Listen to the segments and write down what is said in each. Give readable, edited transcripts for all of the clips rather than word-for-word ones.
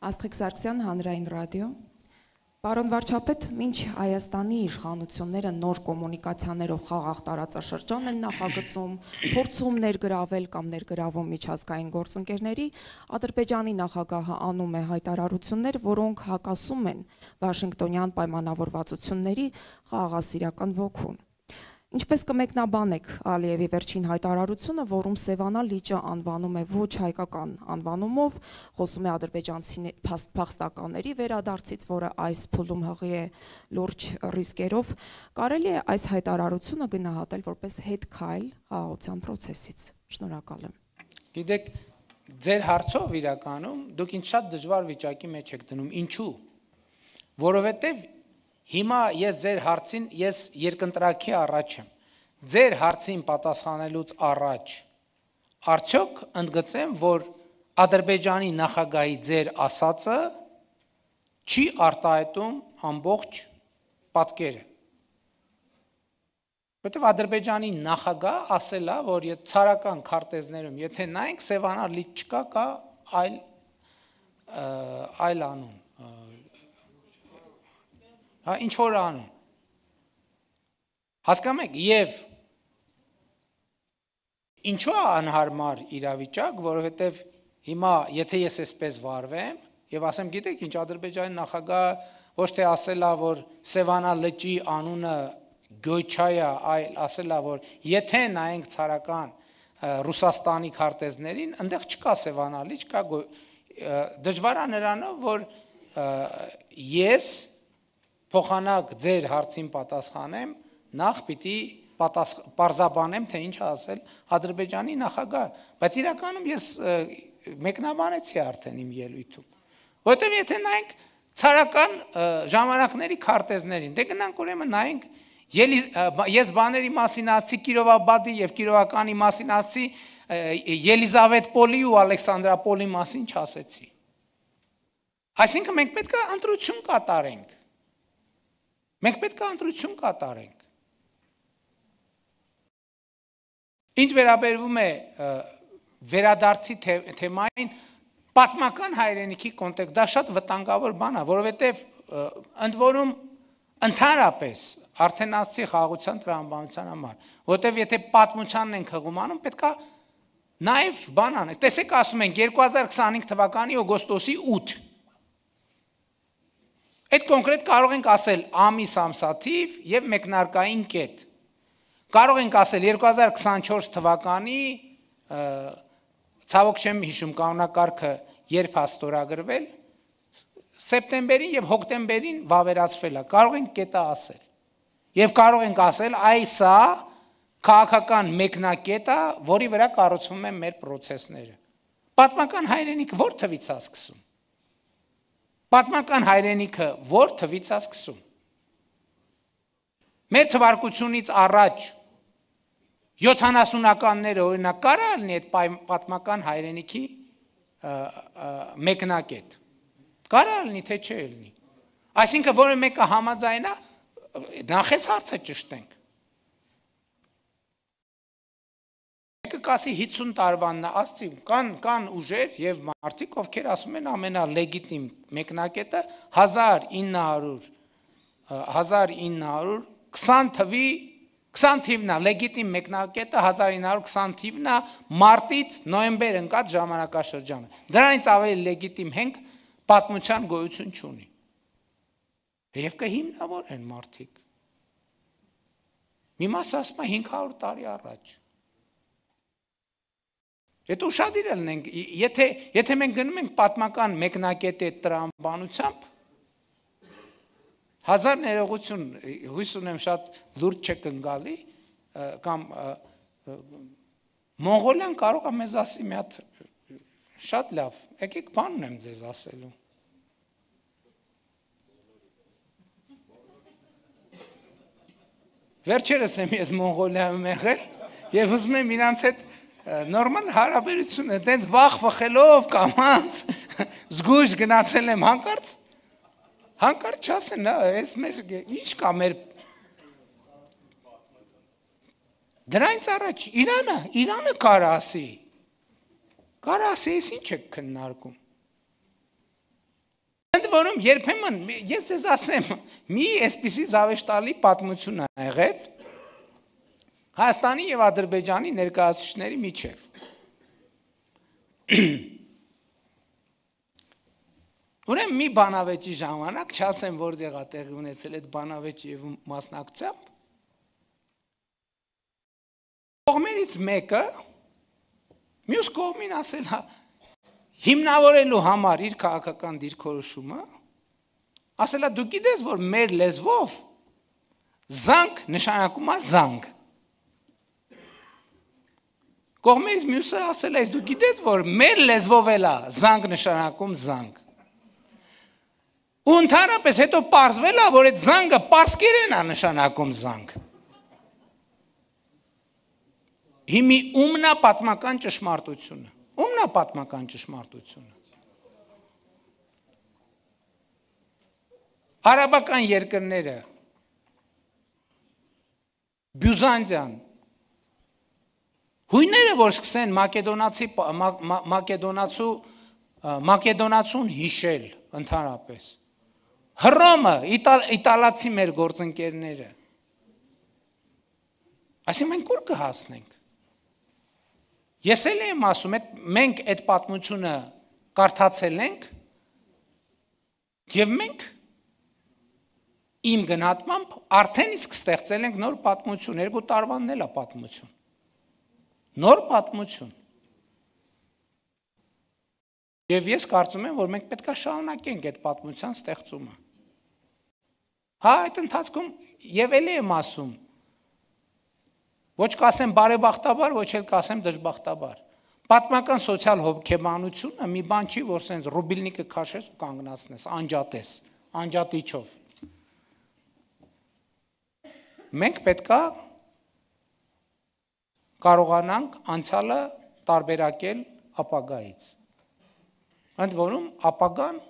Աստղիկ Սարգսյան, Հանրային ռադիո։ Պարոն վարչապետ, մինչ Հայաստանի իշխանությունները նոր կոմունիկացիաներով խաղաղ տարածաշրջան են նախագծում, փորձում ներգրավել կամ ներգրավում միջազգային գործընկերների, Ադրբեջանի նախագահը անում է հայտարարություններ, որոնք հակասում են Վաշինգտոնյան պայմանավորվածությունների խաղաղասիրական ոգուն։ Ինչպես կմեկնաբանեք Ալիևի վերջին հայտարարությունը, որում Սևանա լիճը անվանում է ոչ հայկական անվանումով, խոսում է ադրբեջանցի փախստականների վերադարձից, որը այս փուլում հղի է լուրջ ռիսկերով, կարելի է այս հայտարարությունը գնահատել որպես հետքայլ խաղաղության process-ից։ Շնորհակալ եմ։ Գիտեք, ձեր հարցով իրականում դուք ինձ շատ դժվար վիճակի մեջ եք դնում։ Ինչու՞։ Որովհետև հիմա ես ձեր հարցին երկընտրակի առաջ եմ։ Ձեր հարցին պատասխանելուց առաջ արդյոք ընդգծեմ, որ Ադրբեջանի նախագահի ձեր ասածը չի արտահայտում ամբողջ պատկերը։ Որտեվ Ադրբեջանի նախագահ ասել է, որ ցարական քարտեզներում, եթե նայենք, Սևանա լիճ չկա, կա այլ անուն։ Ինչ որ անուն։ Հասկանում եք, եւ ինչու է անհարմար իրավիճակ, որովհետեւ հիմա եթե ես այսպես վարվեմ եւ ասեմ, գիտեք ինչ, Ադրբեջանի նախագահը ոչ թե ասել է, որ Սևանա լճի անունը Գոյչա է, այլ ասել է, որ եթե նայենք ցարական Ռուսաստանի քարտեզներին, այնտեղ չկա Սևանա լիճ, կա դժվար է նրանով, որ ես փոխանակ ձեր հարցին պատասխանեմ, նախ պիտի պարզաբանեմ, թե ինչ ասել Ադրբեջանի նախագահ, բայց իրականում ես մեկնաբանեցի արդեն իմ ելույթում, որովհետև եթե նայենք ցարական ժամանակների քարտեզներին, դե գնանք ուրեմն նայենք, ես բաների մասին ասացի Կիրովաբադի եւ Կիրովականի մասին ասացի, Ելիզավետպոլի ու Ալեքսանդրապոլի մասին չասեցի։ Այսինքն մենք պետք է ընտրություն կատարենք։ Մենք պետք է ընտրություն կատարենք։ Ինչ վերաբերվում է վերադարձի թեմային, պատմական հայրենիքի կոնտեքստ, դա շատ վտանգավոր բան է, որովհետև ընդ որում ընդհանրապես արդեն ասացի խաղաղության տրամաբանության համար, որովհետև եթե պատմությանն ենք հղում անում, պետք է նաև բան անենք։ Տեսեք, ասում ենք 2025 թվականի օգոստոսի 8 Այդ կոնկրետ կարող ենք ասել ամիս ամսաթիվ եւ մեկնարկային կետ։ Կարող ենք ասել 2024 թվականի ցավոք չեմ հիշում կանոնակարգը երբ է ստորագրվել, սեպտեմբերին եւ հոկտեմբերին վավերացվել է։ Կարող ենք կետը ասել։ Եվ կարող ենք ասել այսա քաղաքական մեկնակետը, որի վրա կառուցվում են մեր process-ները։ Պատմական հայրենիքը ո՞ր թվից է սկսում։ Պատմական հայրենիքը ո՞ր թվից է սկսում։ Մեր թվարկությունից առաջ 70-ականները օրինակ կարա լինի այդ պատմական հայրենիքի մեկնակետ։ Կարա լինի, թե չէ լինի։ Այսինքն որը մեկը համաձայնա, նախ այս հարցը ճշտենք։ Մեկը կասի 50 տարվանն է, ասցի, կան ուժեր եւ մարդիկ, ովքեր ասում են ամենալեգիտիմ մեկնակետը 1920 թիվն է, լեգիտիմ մեկնակետը 1920 թիվն է, մարտից նոյեմբեր ընկած ժամանակաշրջանը։ Դրանից ավելի լեգիտիմ հենք պատմության գոյություն չունի։ Եվ կհիմնավորեն մարդիկ։ Մի մասը ասում է 500 տարի առաջ։ Եթե ուշադիր լինենք, եթե մենք գնում ենք պատմական մեկնակետի տրամաբանությամբ, հազար ներողություն, հույս ունեմ շատ լուրջ չեք ընկալի, կամ Մոնղոլիան կարող է մեզ ասի մի հատ շատ լավ, եկեք բան ունեմ ձեզ ասելու։ Վերջերս եմ ես Մոնղոլիայում եղել եւ ուզում եմ իրանց հետ նորմալ հարաբերություն է, դենց վախ վխելով կամանց զգույշ գնացել եմ հանկարծ չասեն, այս մեր ինչ կա մեր դրանից առաջ Իրանը կարա ասի, ես ինչ եք քննարկում։ որում երբեմն ես ձեզ ասեմ, մի այսպիսի զավեշտալի պատմություն ա եղել Հայաստանի եւ Ադրբեջանի ներկայացուցիչների միջև։ Ուրեմն մի բանավեճի ժամանակ, չասեմ որտեղ ա տեղի ունեցել այդ բանավեճի եւ մասնակցությամբ, կողմերից մեկը մյուս կողմին ասել հա հիմնավորելու համար իր քաղաքական դիրքորոշումը, ասելա դու գիտես, որ մեր լեզվով զանգ նշանակում է զանգ։ Կողմերից մյուսը ասել է, դու գիտես, որ մեր լեզվով էլ է զանգ նշանակում զանգ։ Ու ընդհանրապես հետո պարզվել է, որ այդ զանգը պարսկերեն է նշանակում զանգ։ Հիմի ումն է պատմական ճշմարտությունը։ Ումն է պատմական ճշմարտությունը։ Արաբական երկրները, Բյուզանդիան, հույները, որ սկսեն մակեդոնացուն հիշել ընդհանրապես, Հռոմը, իտալացի մեր գործընկերները, այսինքն մենք ուր կհասնենք։ Ես էլ եմ ասում, մենք այդ պատմությունը կարդացել ենք եւ մենք իմ գնահատմամբ արդեն իսկ ստեղծել ենք նոր պատմություն, 2 տարվանն էլ է պատմություն։ Նոր պատմություն։ Եվ ես կարծում եմ, որ մենք պետք է շարունակենք այդ պատմության ստեղծումը։ Հա, այդ ընթացքում եւ էլի եմ ասում, ոչ կասեմ բարեբախտաբար, ոչ էլ կասեմ դժբախտաբար։ Պատմական սոցիալ հոգեբանությունը մի բան չի, որ սենց ռուբիլնիկը քաշես ու կանգնացնես, անջատես, անջատիչով։ Մենք պետք է կարողանանք անցյալը տարբերակել ապագայից։ Ընդ որում ապագան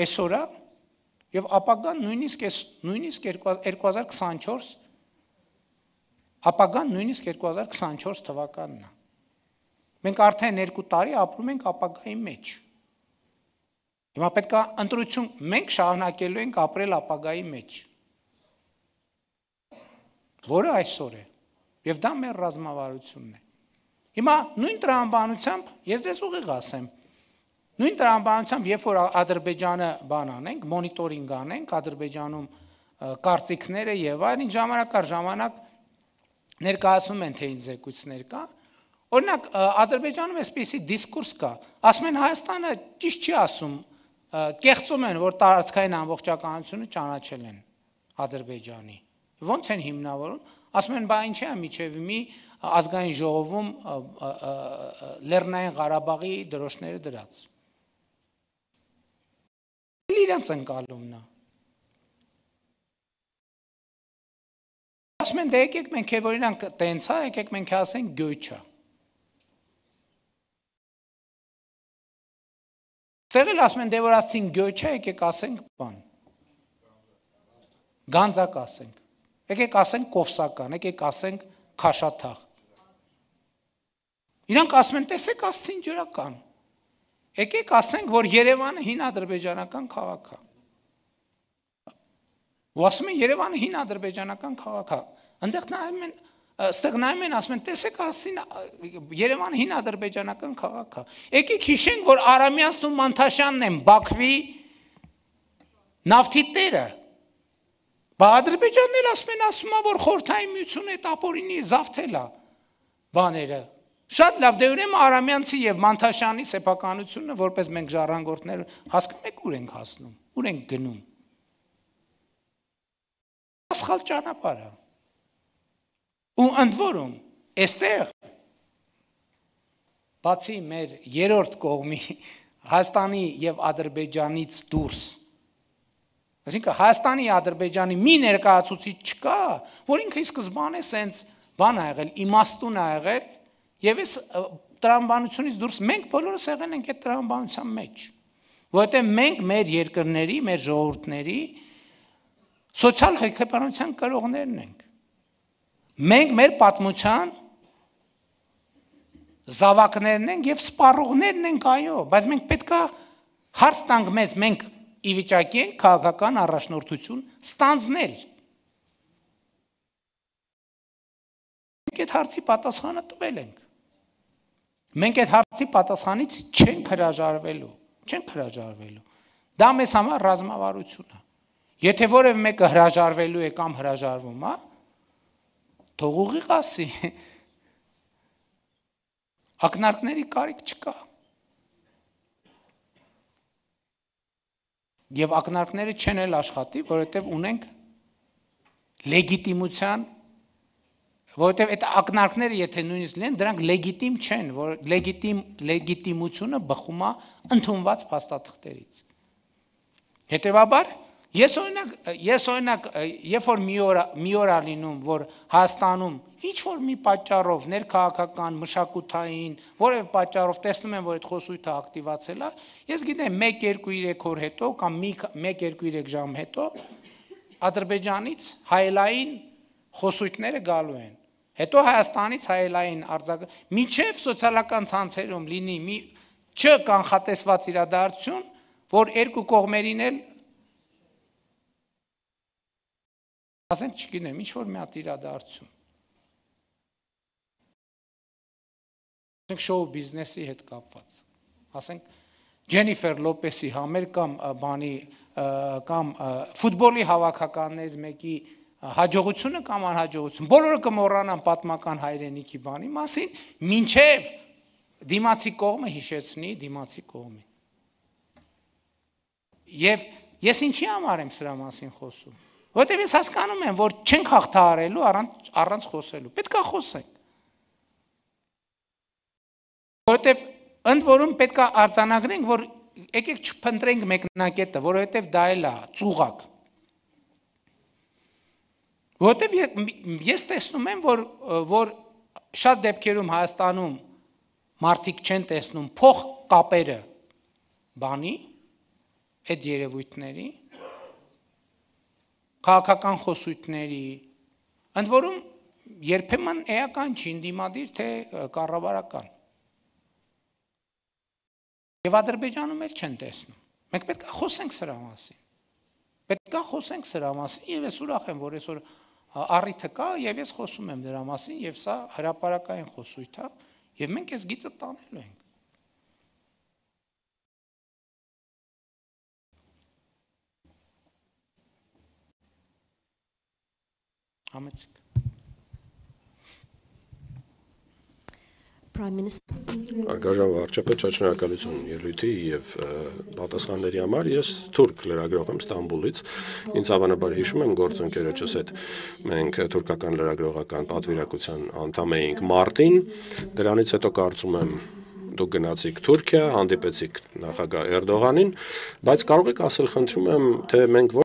այսօր է եւ ապագան նույնիսկ 2024 ապագան նույնիսկ 2024 թվականն է։ Մենք արդեն 2 տարի ապրում ենք ապագայի մեջ։ Հիմա պետք է ընտրություն մենք շարունակելու ենք ապրել ապագայի մեջ։ Որը այսօր է։ Եվ դա մեր ռազմավարությունն է։ Հիմա նույն տրամաբանությամբ ես ձեզ ուղիղ ասեմ։ Նույն տրամաբանությամբ, երբ որ Ադրբեջանը բան անենք, մոնիտորինգ անենք, Ադրբեջանում կարծիքները եւ այլն ժամանակ առ ժամանակ ներկայացնում են թե ինչ զեկույցներ կա։ Օրինակ Ադրբեջանում այսպիսի դիսկուրս կա, ասում են Հայաստանը ճիշտ չի ասում, կեղծում են, որ տարածքային ամբողջականությունը ճանաչել են Ադրբեջանի։ Ոնց են հիմնավորում, ասում են, բա ինչ է միջև մի ազգային ժողովում Լեռնային Ղարաբաղի դրոշները դրած։ Իրենց ընկալումն է։ Ասում են, դե եկեք մենք որ իրանք տենց է, եկեք մենք ասենք գյոյչա։ Տեղել ասում են, դե որ ասցին գյոյչա, եկեք ասենք բան։ Գանձակ ասենք։ Եկեք ասենք կովսական, եկեք ասենք քաշաթաղ։ Իրանք ասում են, տեսեք ասցին ջրական։ Եկեք ասենք, որ Երևանը հին ադրբեջանական քաղաք է։ Ու ասում են Երևանը հին ադրբեջանական քաղաք է։ Այստեղ նայում են, ասում են, տեսեք ասցին Երևանը հին ադրբեջանական քաղաք է։ Եկեք հիշենք, որ Արամյանցն ու Մանթաշյանն են Բաքվի նավթի տերը։ Բա Ադրբեջանն էլ ասում է, որ Խորհրդային Միությունը այդ ապօրինի զավթել է բաները։ Շատ լավ, դե ուրեմն Արամյանցի եւ Մանթաշյանի սեփականությունը, որպես մենք ժառանգորդներ, հասկանում եք ուր ենք հասնում, ուր ենք գնում։ Սխալ ճանապարհ է։ Ու ընդ որում, այստեղ բացի մեր երրորդ կողմի Հայաստանի եւ Ադրբեջանից դուրս, այսինքն Հայաստանի Ադրբեջանի մի ներկայացուցիչ չկա, որ ինքը ի սկզբանե սենց բան ա եղել, իմաստուն ա եղել, եւ այս տրամաբանությունից դուրս մենք բոլորս եղել ենք այդ տրամաբանության մեջ, որովհետեւ մենք մեր երկրների, մեր ժողովուրդների սոցիալ հոգեբանության կրողներն ենք։ Մենք մեր պատմության զավակներն ենք եւ սպառողներն ենք, այո, բայց մենք պետք է Հարց տանք մեզ, մենք ի վիճակի ենք քաղաքական առաջնորդություն ստանձնել։ Մենք այդ հարցի պատասխանը տվել ենք։ Մենք այդ հարցի պատասխանից չենք հրաժարվելու։ Դա մեզ համար ռազմավարություն է։ Եթե որևէ մեկը հրաժարվելու է կամ հրաժարվում է, թող ուղիղ ասի։ Ակնարկների կարիք չկա։ Եվ ակնարկները չեն էլ աշխատի, որովհետև ունենք լեգիտիմության, որովհետև այդ ակնարկները, եթե նույնիսկ լինեն, դրանք լեգիտիմ չեն, որ լեգիտիմությունը բխում է ընդունված փաստաթղթերից։ Հետևաբար, ես օրինակ, երբ որ մի օր է լինում, որ Հայաստանում ինչ որ մի պատճառով ներքաղաքական, մշակութային, որևէ պատճառով տեսնում եմ, որ այդ խոսույթը ակտիվացել է, ես գիտեմ 1-2-3 օր հետո կամ 1-2-3 ժամ հետո Ադրբեջանից հայելային խոսույթները գալու են։ Հետո Հայաստանից հայելային արձագանք, մինչև սոցիալական ցանցերում լինի մի չկանխատեսված իրադարձություն, որ երկու կողմերին էլ ասենք չգիտեմ, ինչ որ մի հատ իրադարձություն։ Ասենք շոու բիզնեսի հետ կապված։ Ասենք Ջենիֆեր Լոպեսի համեր կամ ֆուտբոլի հավաքականներից մեկի հաջողությունը կամ անհաջողություն։ Բոլորը կմոռանան պատմական հայրենիքի բանի մասին, մինչև դիմացի կողմը հիշեցնի դիմացի կողմին։ Եվ ես ինչի համար եմ սրա մասին խոսում։ Որտեւ ես հասկանում եմ, որ չենք հաղթահարելու առանց խոսելու։ Պետք է խոսենք։ Որտեւ ընդ որում պետք է արձանագրենք, որ եկեք չփնտրենք մեկնակետը, որովհետեւ դա էլ է ծուղակ։ Որտեւ ես տեսնում եմ, որ շատ դեպքերում Հայաստանում մարդիկ չեն տեսնում փող կապերը բանի, այդ երևույթների, քաղաքական խոսույթների, ընդ որում երբեմն էական չի ընդդիմադիր, թե կառավարական։ Եվ Ադրբեջանում էլ չեն տեսնում։ Մենք պետք է խոսենք սրա մասին։ Պետք է խոսենք սրա մասին, եւ ես ուրախ եմ, որ այսօր առիթը կա, եւ ես խոսում եմ դրա մասին, եւ սա հրապարակային խոսույթ է, եւ մենք այս գիծը տանելու ենք։ Համեցիկ։ Արգաժան վարչապետ, շատ շնորհակալություն ելույթի եւ պատասխանների համար։ Ես թուրք լրագրող եմ Ստամբուլից։ Ինձ հավանաբար հիշում եմ գործընկերոջս հետ մենք թուրքական լրագրողական պատվիրակության անդամ էինք մարտին։ Դրանից հետո կարծում եմ դուք գնացիք Թուրքիա, հանդիպեցիք նախագահ Էրդողանին, բայց կարող եք ասել, խնդրում եմ, թե մենք